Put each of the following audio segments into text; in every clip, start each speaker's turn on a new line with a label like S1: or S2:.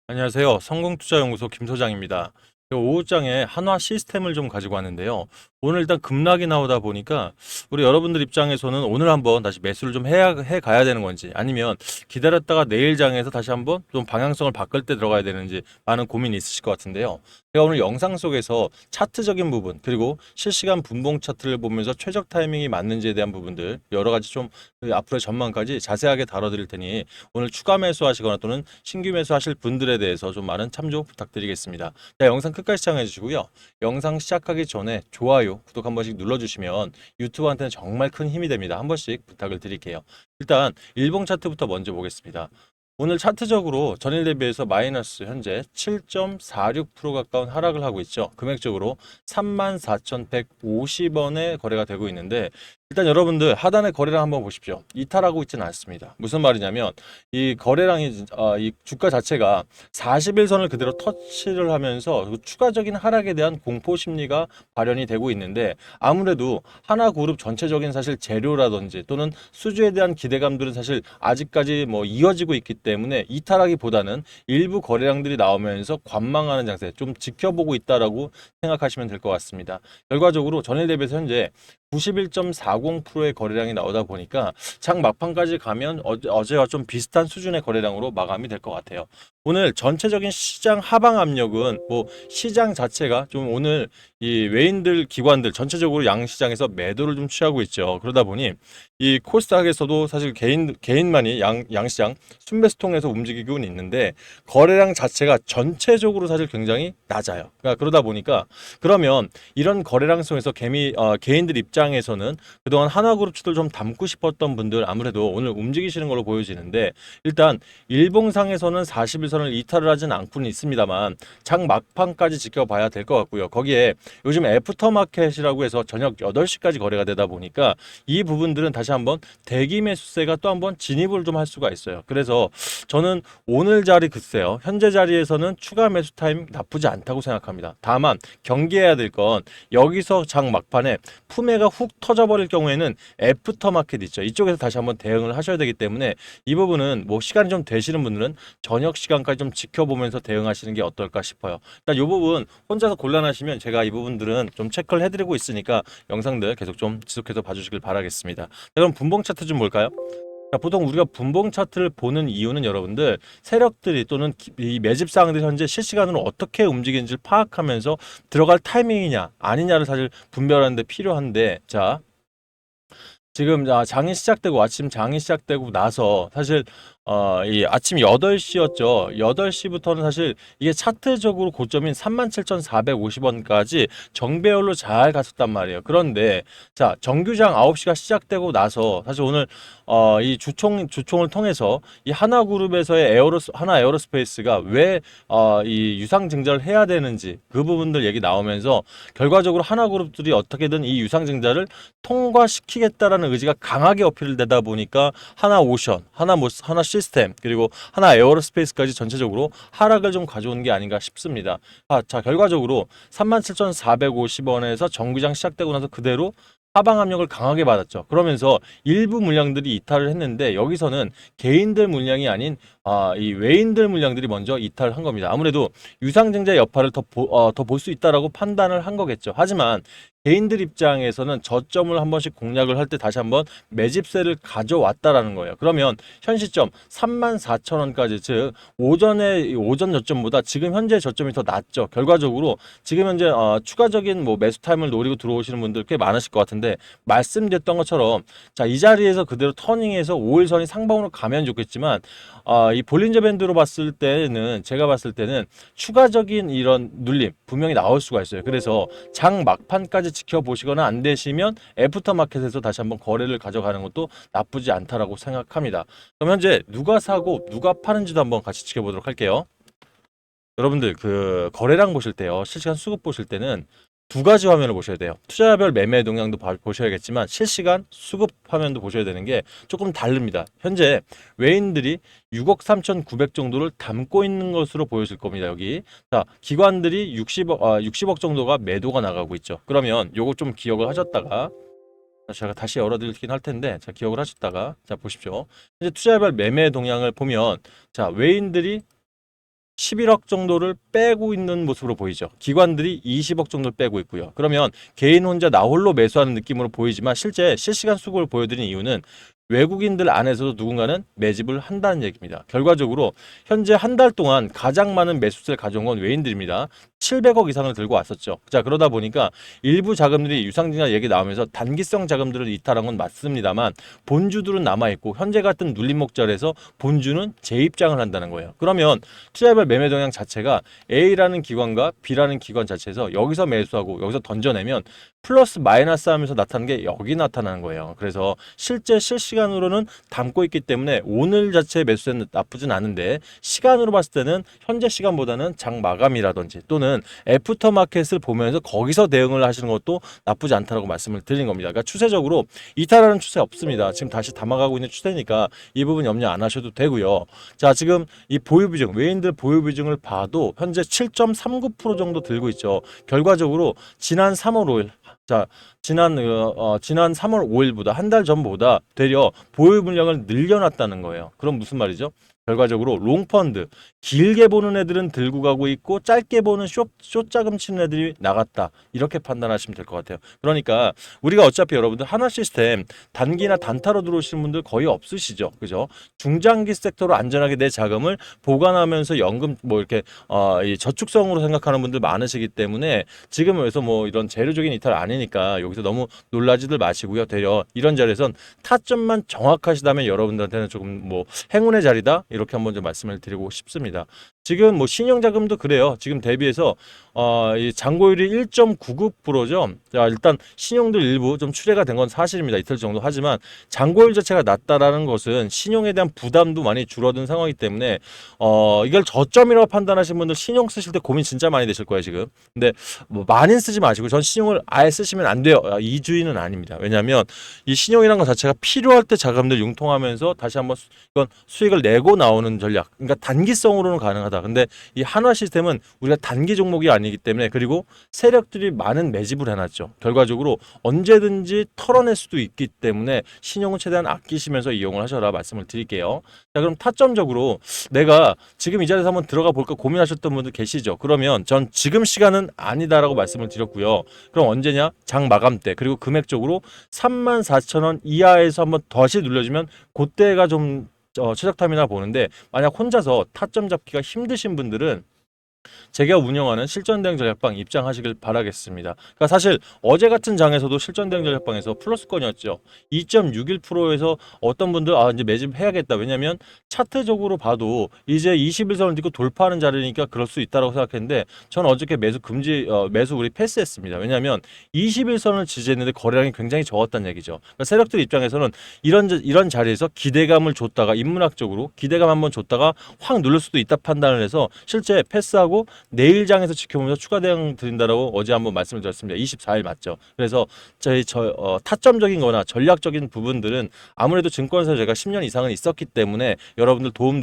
S1: 안녕하세요. 성공투자연구소 김 소장입니다. 오후장에 한화 시스템을 좀 가지고 왔는데요. 오늘 일단 급락이 나오다 보니까 우리 여러분들 입장에서는 오늘 한번 다시 매수를 좀 해 가야 되는 건지 아니면 기다렸다가 내일 장에서 다시 한번 좀 방향성을 바꿀 때 들어가야 되는지 많은 고민이 있으실 것 같은데요. 제가 오늘 영상 속에서 차트적인 부분 그리고 실시간 분봉 차트를 보면서 최적 타이밍이 맞는지에 대한 부분들 여러 가지 좀 앞으로의 전망까지 자세하게 다뤄드릴 테니 오늘 추가 매수하시거나 또는 신규 매수하실 분들에 대해서 좀 많은 참조 부탁드리겠습니다. 자, 영상 끝까지 시청해 주시고요. 영상 시작하기 전에 좋아요, 구독 한 번씩 눌러주시면 유튜브한테는 정말 큰 힘이 됩니다. 한 번씩 부탁을 드릴게요. 일단 일봉 차트부터 먼저 보겠습니다. 오늘 차트적으로 전일 대비해서 마이너스 현재 7.46% 가까운 하락을 하고 있죠. 금액적으로 34,150원에 거래가 되고 있는데 일단 여러분들 하단의 거래량 한번 보십시오. 이탈하고 있지는 않습니다. 무슨 말이냐면 이 거래량이 이 주가 자체가 40일선을 그대로 터치를 하면서 그 추가적인 하락에 대한 공포 심리가 발현이 되고 있는데 아무래도 하나그룹 전체적인 사실 재료라든지 또는 수주에 대한 기대감들은 사실 아직까지 뭐 이어지고 있기 때문에 이탈하기보다는 일부 거래량들이 나오면서 관망하는 장세 좀 지켜보고 있다라고 생각하시면 될 것 같습니다. 결과적으로 전일 대비해서 현재 91.40%의 거래량이 나오다 보니까 장 막판까지 가면 어제와 좀 비슷한 수준의 거래량으로 마감이 될 것 같아요. 오늘 전체적인 시장 하방 압력은 뭐 시장 자체가 좀 오늘 이 외인들 기관들 전체적으로 양시장에서 매도를 좀 취하고 있죠. 그러다 보니 이 코스닥에서도 사실 개인만이 양시장 순매수 통해서 움직이고는 있는데 거래량 자체가 전체적으로 사실 굉장히 낮아요. 그러다 보니까 그러면 이런 거래량 속에서 개인들 입장에서는 그동안 하나그룹주들 좀 담고 싶었던 분들 아무래도 오늘 움직이시는 걸로 보여지는데 일단 일봉상에서는 41선을 이탈을 하진 않고는 있습니다만 장 막판까지 지켜봐야 될 것 같고요. 거기에 요즘 애프터마켓이라고 해서 저녁 8시까지 거래가 되다 보니까 이 부분들은 다시 한번 대기 매수세가 또 한번 진입을 좀 할 수가 있어요. 그래서 저는 오늘 자리 글쎄요. 현재 자리에서는 추가 매수 타임 나쁘지 않다고 생각합니다. 다만 경계해야 될 건 여기서 장 막판에 품해가 훅 터져버릴 경우에는 애프터마켓 있죠. 이쪽에서 다시 한번 대응을 하셔야 되기 때문에 이 부분은 뭐 시간이 좀 되시는 분들은 저녁 시간까지 좀 지켜보면서 대응하시는 게 어떨까 싶어요. 일단 이 부분 혼자서 곤란하시면 제가 이 부분들은 좀 체크를 해드리고 있으니까 영상들 계속 좀 지속해서 봐주시길 바라겠습니다. 자, 그럼 분봉 차트 좀 볼까요? 자, 보통 우리가 분봉 차트를 보는 이유는 여러분들 세력들이 또는 이 매집 사항들이 현재 실시간으로 어떻게 움직이는지를 파악하면서 들어갈 타이밍이냐 아니냐를 사실 분별하는 데 필요한데 자 지금 장이 시작되고 아침 장이 시작되고 나서 사실 이 아침 8시였죠. 8시부터는 사실 이게 차트적으로 고점인 37,450원까지 정배열로 잘 갔었단 말이에요. 그런데 자, 정규장 9시가 시작되고 나서 사실 오늘 이 주총을 통해서 이 하나그룹에서의 하나 에어로스페이스가 왜 이 유상증자를 해야 되는지 그 부분들 얘기 나오면서 결과적으로 하나그룹들이 어떻게든 이 유상증자를 통과시키겠다라는 의지가 강하게 어필되다 보니까 하나오션, 하나 시스템 그리고 하나 에어로스페이스까지 전체적으로 하락을 좀 가져온 게 아닌가 싶습니다. 자, 결과적으로 37,450원에서 정규장 시작되고 나서 그대로 하방 압력을 강하게 받았죠. 그러면서 일부 물량들이 이탈을 했는데 여기서는 개인들 물량이 아닌 이 외인들 물량들이 먼저 이탈한 겁니다. 아무래도 유상증자 여파를 더 볼 수 있다라고 판단을 한 거겠죠. 하지만 개인들 입장에서는 저점을 한 번씩 공략을 할 때 다시 한번 매집세를 가져왔다라는 거예요. 그러면 현 시점 34,000원까지 즉 오전 저점보다 지금 현재 저점이 더 낮죠. 결과적으로 지금 현재 추가적인 뭐 매수 타임을 노리고 들어오시는 분들 꽤 많으실 것 같은데 말씀드렸던 것처럼 자, 이 자리에서 그대로 터닝해서 5일선이 상방으로 가면 좋겠지만 이 볼린저 밴드로 봤을 때는 제가 봤을 때는 추가적인 이런 눌림 분명히 나올 수가 있어요. 그래서 장 막판까지 지켜보시거나 안 되시면 애프터마켓에서 다시 한번 거래를 가져가는 것도 나쁘지 않다라고 생각합니다. 그럼 현재 누가 사고 누가 파는지도 한번 같이 지켜보도록 할게요. 여러분들 그 거래량 보실 때요. 실시간 수급 보실 때는 두 가지 화면을 보셔야 돼요. 투자별 매매 동향도 보셔야겠지만 실시간 수급 화면도 보셔야 되는 게 조금 다릅니다. 현재 외인들이 6억 3,900 정도를 담고 있는 것으로 보여질 겁니다. 여기. 자, 기관들이 60억 정도가 매도가 나가고 있죠. 그러면 요거 좀 기억을 하셨다가 제가 다시 열어드리긴 할 텐데 자, 기억을 하셨다가 자, 보십시오. 현재 투자별 매매 동향을 보면 자, 외인들이 11억 정도를 빼고 있는 모습으로 보이죠. 기관들이 20억 정도를 빼고 있고요. 그러면 개인 혼자 나 홀로 매수하는 느낌으로 보이지만 실제 실시간 수급을 보여드린 이유는 외국인들 안에서도 누군가는 매집을 한다는 얘기입니다. 결과적으로 현재 한 달 동안 가장 많은 매수세를 가져온 건 외인들입니다. 700억 이상을 들고 왔었죠. 자, 그러다 보니까 일부 자금들이 유상증자 얘기 나오면서 단기성 자금들을 이탈한 건 맞습니다만 본주들은 남아있고 현재 같은 눌림목절에서 본주는 재입장을 한다는 거예요. 그러면 투자별 매매 동향 자체가 A라는 기관과 B라는 기관 자체에서 여기서 매수하고 여기서 던져내면 플러스 마이너스 하면서 나타나는 게 여기 나타나는 거예요. 그래서 실제 실시간으로는 담고 있기 때문에 오늘 자체의 매수세는 나쁘진 않은데 시간으로 봤을 때는 현재 시간보다는 장 마감이라든지 또는 애프터 마켓을 보면서 거기서 대응을 하시는 것도 나쁘지 않다라고 말씀을 드린 겁니다. 그러니까 추세적으로 이탈하는 추세 없습니다. 지금 다시 담아가고 있는 추세니까 이 부분 염려 안 하셔도 되고요. 자, 지금 이 보유 비중, 외인들 보유 비중을 봐도 현재 7.39% 정도 들고 있죠. 결과적으로 지난 3월 5일 지난 3월 5일보다 한 달 전보다 되려 보유 물량을 늘려놨다는 거예요. 그럼 무슨 말이죠? 결과적으로 롱펀드 길게 보는 애들은 들고 가고 있고 짧게 보는 숏자금 치는 애들이 나갔다 이렇게 판단하시면 될 것 같아요. 그러니까 우리가 어차피 여러분들 하나 시스템 단기나 단타로 들어오시는 분들 거의 없으시죠, 그죠? 중장기 섹터로 안전하게 내 자금을 보관하면서 연금 뭐 이렇게 이 저축성으로 생각하는 분들 많으시기 때문에 지금 여기서 뭐 이런 재료적인 이탈 아니니까 여기서 너무 놀라지들 마시고요. 되려 이런 자리에선 타점만 정확하시다면 여러분들한테는 조금 뭐 행운의 자리다 이렇게 한번 좀 말씀을 드리고 싶습니다. 지금 뭐 신용자금도 그래요. 지금 대비해서 이 잔고율이 1.99%죠. 자, 일단 신용들 일부 좀 출회가 된 건 사실입니다. 이틀 정도 하지만 잔고율 자체가 낮다라는 것은 신용에 대한 부담도 많이 줄어든 상황이기 때문에 이걸 저점이라고 판단하시는 분들 신용 쓰실 때 고민 진짜 많이 되실 거예요, 지금. 근데 뭐 많이 쓰지 마시고 전 신용을 아예 쓰시면 안 돼요. 이 주의는 아닙니다. 왜냐하면 이 신용이라는 것 자체가 필요할 때 자금들 융통하면서 다시 한번 이건 수익을 내고 나오는 전략. 그러니까 단기성으로는 가능하다. 근데 이 한화 시스템은 우리가 단기 종목이 아니기 때문에 그리고 세력들이 많은 매집을 해놨죠. 결과적으로 언제든지 털어낼 수도 있기 때문에 신용은 최대한 아끼시면서 이용을 하셔라 말씀을 드릴게요. 자, 그럼 타점적으로 내가 지금 이 자리에서 한번 들어가 볼까 고민하셨던 분들 계시죠? 그러면 전 지금 시간은 아니다라고 말씀을 드렸고요. 그럼 언제냐? 장 마감 때 그리고 금액적으로 34,000원 이하에서 한번 다시 눌려주면 그때가 좀 최적타임이나 보는데 만약 혼자서 타점 잡기가 힘드신 분들은 제가 운영하는 실전대응 전략방 입장하시길 바라겠습니다. 그러니까 사실 어제 같은 장에서도 실전대응 전략방에서 플러스권이었죠. 2.61%에서 어떤 분들 이제 매집해야겠다. 왜냐면 차트적으로 봐도 이제 21선을 딛고 돌파하는 자리니까 그럴 수 있다고 생각했는데 전 어저께 매수 금지 매수 우리 패스했습니다. 왜냐면 21선을 지지했는데 거래량이 굉장히 적었다는 얘기죠. 그러니까 세력들 입장에서는 이런 자리에서 기대감을 줬다가 인문학적으로 기대감 한번 줬다가 확 누를 수도 있다 판단을 해서 실제 패스하고 내일 장에서 지켜보면서 추가 대응 드린다라고 어제 한번 말씀을 드렸습니다. 24일 맞죠? 그래서 타점적인 거나 전략적인 부분들은 아무래도 증권사에 제가 10년 이상은 있었기 때문에 여러분들 도움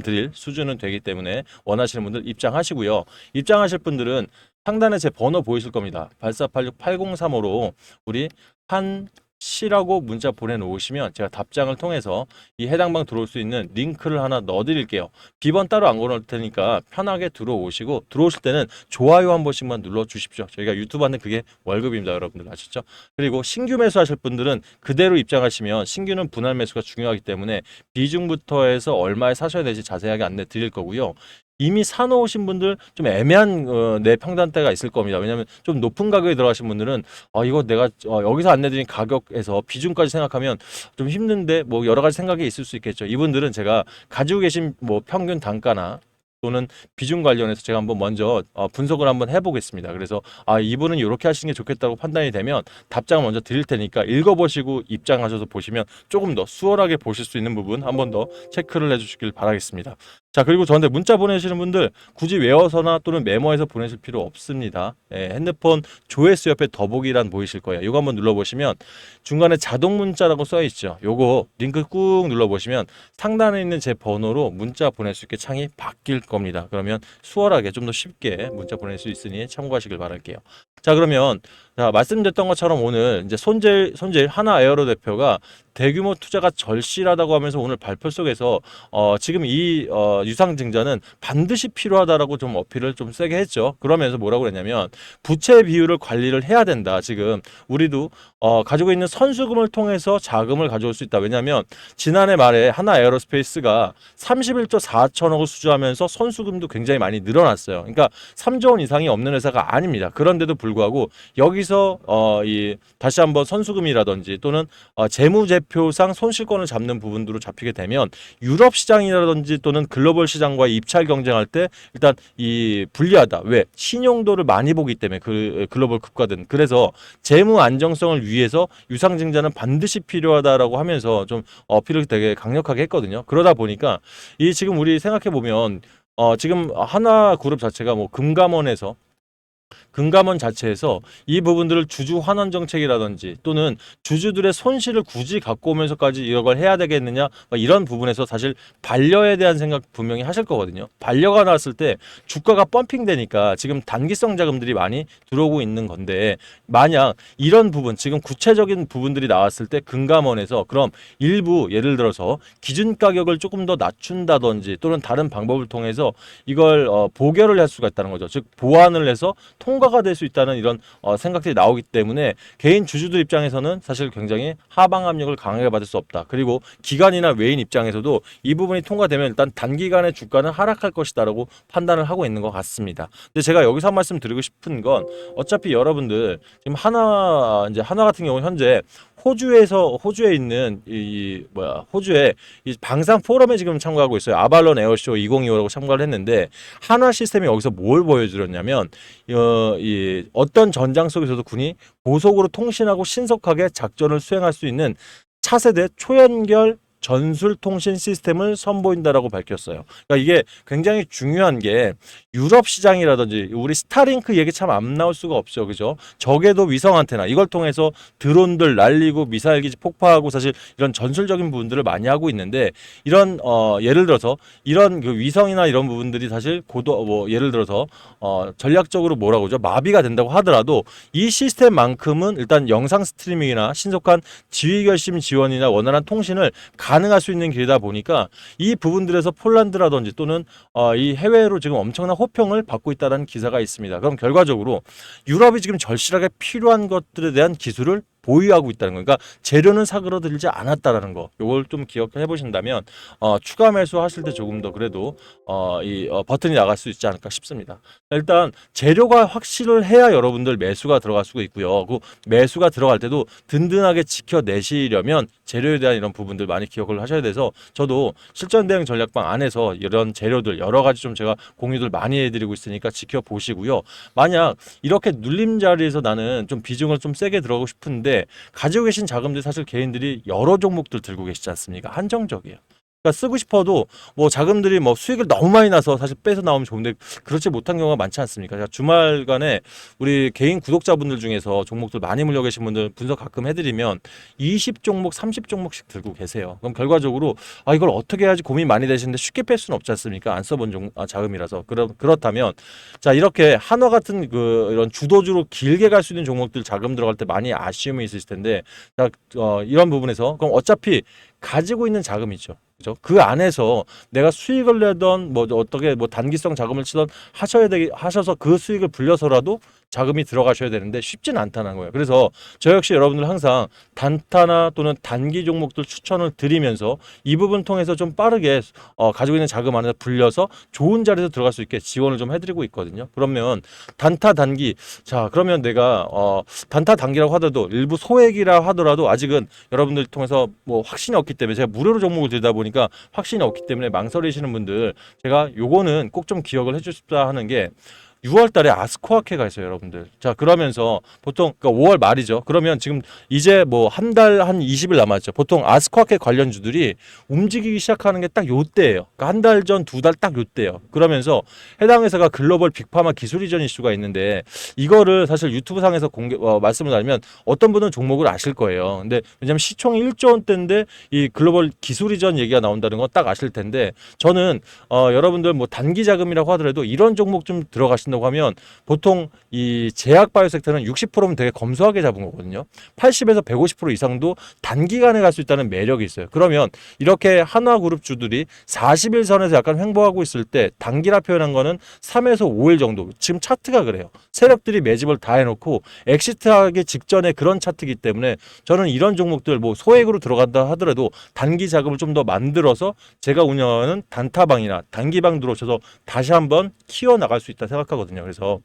S1: 드릴 수준은 되기 때문에 원하시는 분들 입장하시고요. 입장하실 분들은 상단에 제 번호 보이실 겁니다. 8486-8035로 우리 한 시라고 문자 보내놓으시면 제가 답장을 통해서 이 해당 방 들어올 수 있는 링크를 하나 넣어드릴게요. 비번 따로 안 걸어놓을 테니까 편하게 들어오시고 들어오실 때는 좋아요 한 번씩만 눌러주십시오. 저희가 유튜브하는 그게 월급입니다. 여러분들 아셨죠? 그리고 신규 매수하실 분들은 그대로 입장하시면 신규는 분할 매수가 중요하기 때문에 비중부터 해서 얼마에 사셔야 될지 자세하게 안내 드릴 거고요. 이미 사놓으신 분들 좀 애매한 내 평단대가 있을 겁니다. 왜냐하면 좀 높은 가격에 들어가신 분들은 이거 내가 여기서 안내드린 가격에서 비중까지 생각하면 좀 힘든데 뭐 여러 가지 생각이 있을 수 있겠죠. 이분들은 제가 가지고 계신 뭐 평균 단가나 또는 비중 관련해서 제가 한번 먼저 분석을 한번 해보겠습니다. 그래서 이분은 이렇게 하시는 게 좋겠다고 판단이 되면 답장을 먼저 드릴 테니까 읽어보시고 입장하셔서 보시면 조금 더 수월하게 보실 수 있는 부분 한번 더 체크를 해주시길 바라겠습니다. 자, 그리고 저한테 문자 보내시는 분들 굳이 외워서나 또는 메모해서 보내실 필요 없습니다. 핸드폰 조회수 옆에 더보기란 보이실 거예요. 이거 한번 눌러보시면 중간에 자동 문자라고 써 있죠. 요거 링크 꾹 눌러보시면 상단에 있는 제 번호로 문자 보낼 수 있게 창이 바뀔 겁니다. 그러면 수월하게 좀 더 쉽게 문자 보낼 수 있으니 참고하시길 바랄게요. 자, 그러면 자, 말씀드렸던 것처럼 오늘 이제 손재일 하나에어로 대표가 대규모 투자가 절실하다고 하면서 오늘 발표 속에서 지금 이 유상증자는 반드시 필요하다라고 좀 어필을 좀 세게 했죠. 그러면서 뭐라고 그랬냐면 부채 비율을 관리를 해야 된다. 지금 우리도 가지고 있는 선수금을 통해서 자금을 가져올 수 있다. 왜냐하면 지난해 말에 하나 에어로스페이스가 31조 4천억을 수주하면서 선수금도 굉장히 많이 늘어났어요. 그러니까 3조 원 이상이 없는 회사가 아닙니다. 그런데도 불구하고 여기서 이 다시 한번 선수금이라든지 또는 재무제표상 손실권을 잡는 부분으로 잡히게 되면 유럽 시장이라든지 또는 글로벌 시장과의 입찰 경쟁할 때 일단 이 불리하다. 왜? 신용도를 많이 보기 때문에 그 글로벌 국가든. 그래서 재무 안정성을 위해서 유상증자는 반드시 필요하다라고 하면서 좀 어필을 되게 강력하게 했거든요. 그러다 보니까 이 지금 우리 생각해 보면 지금 하나그룹 자체가 뭐 금감원 자체에서 이 부분들을 주주 환원 정책이라든지 또는 주주들의 손실을 굳이 갖고 오면서까지 이걸 해야 되겠느냐 이런 부분에서 사실 반려에 대한 생각 분명히 하실 거거든요. 반려가 나왔을 때 주가가 펌핑되니까 지금 단기성 자금들이 많이 들어오고 있는 건데 만약 이런 부분 지금 구체적인 부분들이 나왔을 때 금감원에서 그럼 일부 예를 들어서 기준 가격을 조금 더 낮춘다든지 또는 다른 방법을 통해서 이걸 보결을 할 수가 있다는 거죠. 즉 보완을 해서 통과가 될 수 있다는 이런 생각들이 나오기 때문에 개인 주주들 입장에서는 사실 굉장히 하방 압력을 강하게 받을 수 없다. 그리고 기관이나 외인 입장에서도 이 부분이 통과되면 일단 단기간에 주가는 하락할 것이다라고 판단을 하고 있는 것 같습니다. 근데 제가 여기서 한 말씀 드리고 싶은 건 어차피 여러분들 지금 하나 같은 경우 현재 호주에 있는 호주에 이 방산 포럼에 지금 참가하고 있어요. 아발론 에어쇼 2025라고 참가를 했는데 하나 시스템이 여기서 뭘 보여주렸냐면 이 어떤 전장 속에서도 군이 고속으로 통신하고 신속하게 작전을 수행할 수 있는 차세대 초연결 전술 통신 시스템을 선보인다라고 밝혔어요. 그러니까 이게 굉장히 중요한 게 유럽 시장이라든지 우리 스타링크 얘기 참 안 나올 수가 없죠. 그죠? 적에도 위성 안테나 이걸 통해서 드론들 날리고 미사일 기지 폭파하고 사실 이런 전술적인 부분들을 많이 하고 있는데 이런 예를 들어서 이런 그 위성이나 이런 부분들이 사실 예를 들어서 전략적으로 뭐라고 그러죠? 마비가 된다고 하더라도 이 시스템만큼은 일단 영상 스트리밍이나 신속한 지휘 결심 지원이나 원활한 통신을 가능할 수 있는 길이다 보니까 이 부분들에서 폴란드라든지 또는 이 해외로 지금 엄청난 호평을 받고 있다는 기사가 있습니다. 그럼 결과적으로 유럽이 지금 절실하게 필요한 것들에 대한 기술을 보유하고 있다는 거. 그러니까 재료는 사그러들지 않았다라는 거. 요걸 좀 기억해 보신다면 추가 매수하실 때 조금 더 그래도 버튼이 나갈 수 있지 않을까 싶습니다. 일단 재료가 확실을 해야 여러분들 매수가 들어갈 수가 있고요. 그 매수가 들어갈 때도 든든하게 지켜내시려면 재료에 대한 이런 부분들 많이 기억을 하셔야 돼서 저도 실전 대응 전략방 안에서 이런 재료들 여러 가지 좀 제가 공유들 많이 해드리고 있으니까 지켜보시고요. 만약 이렇게 눌림 자리에서 나는 좀 비중을 좀 세게 들어가고 싶은데 가지고 계신 자금들 사실 개인들이 여러 종목들 들고 계시지 않습니까? 한정적이에요. 그러니까 쓰고 싶어도 뭐 자금들이 뭐 수익을 너무 많이 나서 사실 빼서 나오면 좋은데 그렇지 못한 경우가 많지 않습니까? 제가 주말간에 우리 개인 구독자분들 중에서 종목들 많이 물려 계신 분들 분석 가끔 해드리면 20종목, 30종목씩 들고 계세요. 그럼 결과적으로 이걸 어떻게 해야지 고민 많이 되시는데 쉽게 뺄 수는 없지 않습니까? 안 써본 자금이라서 그렇다면 자 이렇게 한화 같은 이런 주도주로 길게 갈 수 있는 종목들 자금 들어갈 때 많이 아쉬움이 있으실 텐데 자 이런 부분에서 그럼 어차피 가지고 있는 자금이죠. 그죠? 그 안에서 내가 수익을 내던 뭐 어떻게 뭐 단기성 자금을 치던 하셔서 그 수익을 불려서라도 자금이 들어가셔야 되는데 쉽지는 않다는 거예요. 그래서 저 역시 여러분들 항상 단타나 또는 단기 종목들 추천을 드리면서 이 부분 통해서 좀 빠르게 가지고 있는 자금 안에서 불려서 좋은 자리에서 들어갈 수 있게 지원을 좀 해드리고 있거든요. 그러면 단타 단기 자 그러면 내가 단타 단기라고 하더라도 일부 소액이라 하더라도 아직은 여러분들 통해서 뭐 확신이 없기 때문에 제가 무료로 종목을 들다 보니까 확신이 없기 때문에 망설이시는 분들 제가 요거는 꼭 좀 기억을 해주십사 하는 게 6월 달에 아스코아케가 있어요, 여러분들. 자, 그러면서 보통 그러니까 5월 말이죠. 그러면 지금 이제 뭐 한 달 한 20일 남았죠. 보통 아스코아케 관련주들이 움직이기 시작하는 게 딱 요때예요. 그러니까 한 달 전, 두 달 딱 요때예요. 그러면서 해당 회사가 글로벌 빅파마 기술 이전 이슈가 있는데 이거를 사실 유튜브 상에서 말씀을 드리면 어떤 분은 종목을 아실 거예요. 근데 왜냐면 시총이 1조 원대인데 이 글로벌 기술 이전 얘기가 나온다는 건 딱 아실 텐데 저는 여러분들 뭐 단기 자금이라고 하더라도 이런 종목 좀 들어가신다 잡는다고 하면 보통 이 제약 바이오 섹터는 60%면 되게 검소하게 잡은 거거든요. 80에서 150% 이상도 단기간에 갈 수 있다는 매력이 있어요. 그러면 이렇게 한화그룹 주들이 40일선에서 약간 횡보하고 있을 때 단기라 표현한 거는 3에서 5일 정도. 지금 차트가 그래요. 세력들이 매집을 다 해놓고 엑시트하기 직전에 그런 차트이기 때문에 저는 이런 종목들 뭐 소액으로 들어간다 하더라도 단기 자금을 좀 더 만들어서 제가 운영하는 단타방이나 단기방 들어오셔서 다시 한번 키워나갈 수 있다 생각하거든요. 그래서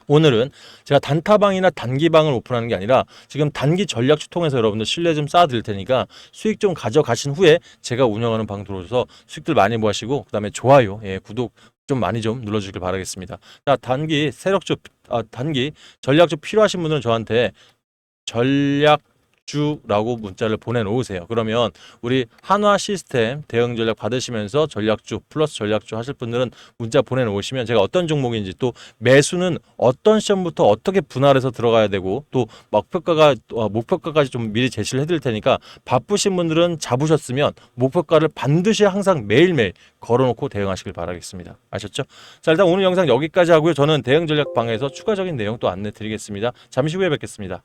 S1: 오늘은 제가 단타방이나 단기방을 오픈하는 게 아니라 지금 단기 전략주 통해서 여러분들 신뢰 좀 쌓아드릴 테니까 수익 좀 가져가신 후에 제가 운영하는 방 들어오셔서 수익들 많이 모아시고 그다음에 좋아요, 구독 좀 많이 좀 눌러주길 바라겠습니다. 자, 단기 세력주, 단기 전략주 필요하신 분들은 저한테 전략주라고 문자를 보내놓으세요. 그러면 우리 한화 시스템 대응 전략 받으시면서 전략주 플러스 전략주 하실 분들은 문자 보내놓으시면 제가 어떤 종목인지 또 매수는 어떤 시점부터 어떻게 분할해서 들어가야 되고 또 목표가까지 좀 미리 제시를 해드릴 테니까 바쁘신 분들은 잡으셨으면 목표가를 반드시 항상 매일매일 걸어놓고 대응하시길 바라겠습니다. 아셨죠? 자, 일단 오늘 영상 여기까지 하고요. 저는 대응 전략 방에서 추가적인 내용 또 안내 드리겠습니다. 잠시 후에 뵙겠습니다.